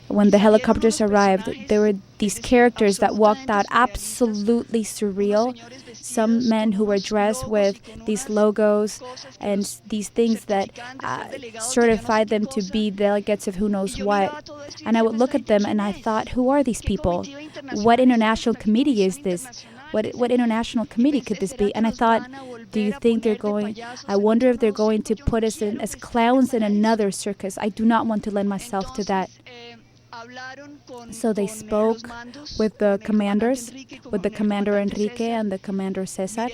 when the helicopters arrived, there were these characters that walked out absolutely surreal. Some men who were dressed with these logos and these things that certified them to be delegates of who knows what. And I would look at them and I thought, who are these people? What international committee is this? What international committee could this be? And I thought, do you think I wonder if they're going to put us in as clowns in another circus. I do not want to lend myself to that. So they spoke with the commanders, with the commander Enrique and the commander Cesar.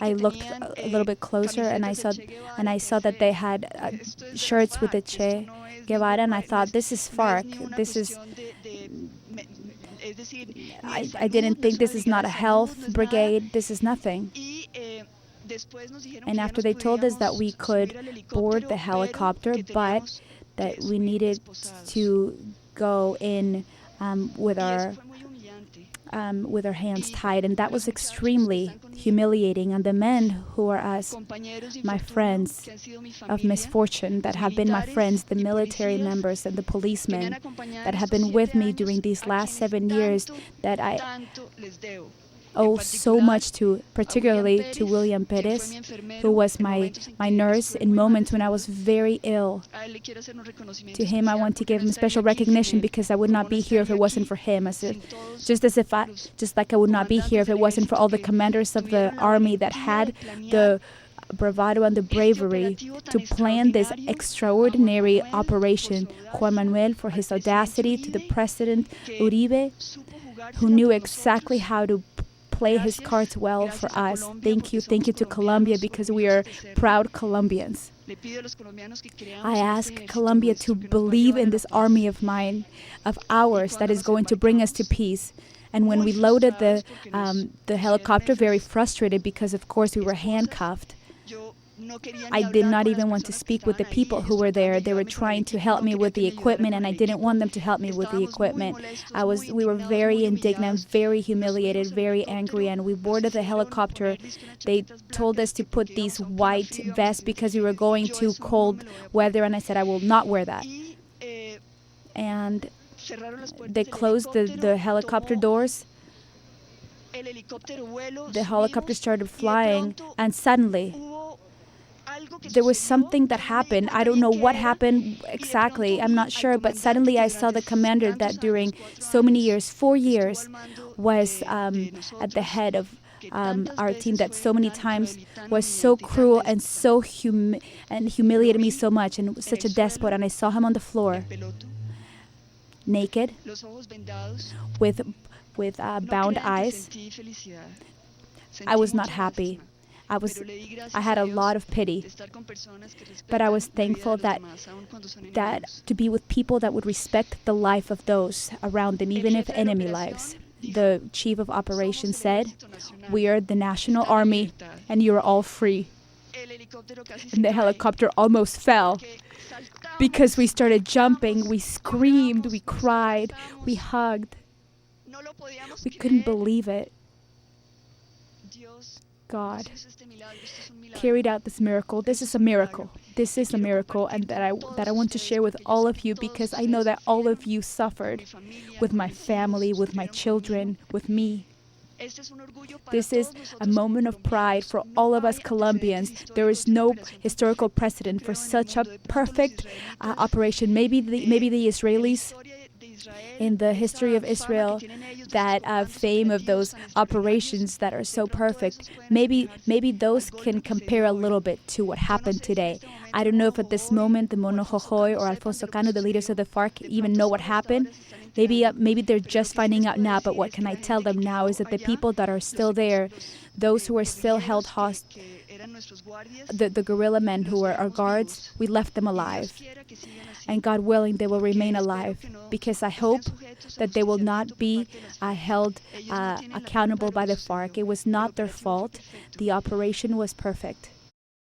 I looked a little bit closer and I saw that they had shirts with the Che Guevara, and I thought, this is FARC. This is. I didn't think this is not a health brigade. This is nothing. And after they told us that we could board the helicopter, but that we needed to go in with our hands tied, and that was extremely humiliating. And the men who are us, my friends of misfortune, that have been my friends, the military members and the policemen that have been with me during these last 7 years, that I owe so much to, particularly to William Perez, who was my nurse in moments when I was very ill. To him, I want to give him special recognition because I would not be here if it wasn't for him. Just like I would not be here if it wasn't for all the commanders of the army that had the bravado and the bravery to plan this extraordinary operation. Juan Manuel for his audacity, to the President Uribe, who knew exactly how to play his cards well for us. Thank you to Colombia, because we are proud Colombians. I ask Colombia to believe in this army of ours, that is going to bring us to peace. And when we loaded the helicopter, very frustrated because of course we were handcuffed, I did not even want to speak with the people who were there. They were trying to help me with the equipment, and I didn't want them to help me with the equipment. We were very indignant, very humiliated, very angry, and we boarded the helicopter. They told us to put these white vests because we were going to cold weather, and I said I will not wear that. And they closed the helicopter doors. The helicopter started flying, and suddenly there was something that happened. I don't know what happened exactly. I'm not sure. But suddenly I saw the commander that during so many years, 4 years, was at the head of our team, that so many times was so cruel and so humiliated me so much, and was such a despot. And I saw him on the floor, naked, with bound eyes. I was not happy. I had a lot of pity, but I was thankful that to be with people that would respect the life of those around them, even if enemy lives. The chief of operations said, "We are the national army, and you are all free." And the helicopter almost fell because we started jumping, we screamed, we cried, we hugged. We couldn't believe it. God carried out this miracle. This is a miracle. This is a miracle, and that I want to share with all of you, because I know that all of you suffered with my family, with my children, with me. This is a moment of pride for all of us Colombians. There is no historical precedent for such a perfect operation. Maybe the Israelis, in the history of Israel, that fame of those operations that are so perfect, maybe those can compare a little bit to what happened today. I don't know if at this moment the Mono Jojoy or Alfonso Cano, the leaders of the FARC, even know what happened. Maybe they're just finding out now, but what can I tell them now is that the people that are still there, those who are still held hostage, the guerrilla men who were our guards, we left them alive. And God willing, they will remain alive, because I hope that they will not be held accountable by the FARC. It was not their fault. The operation was perfect.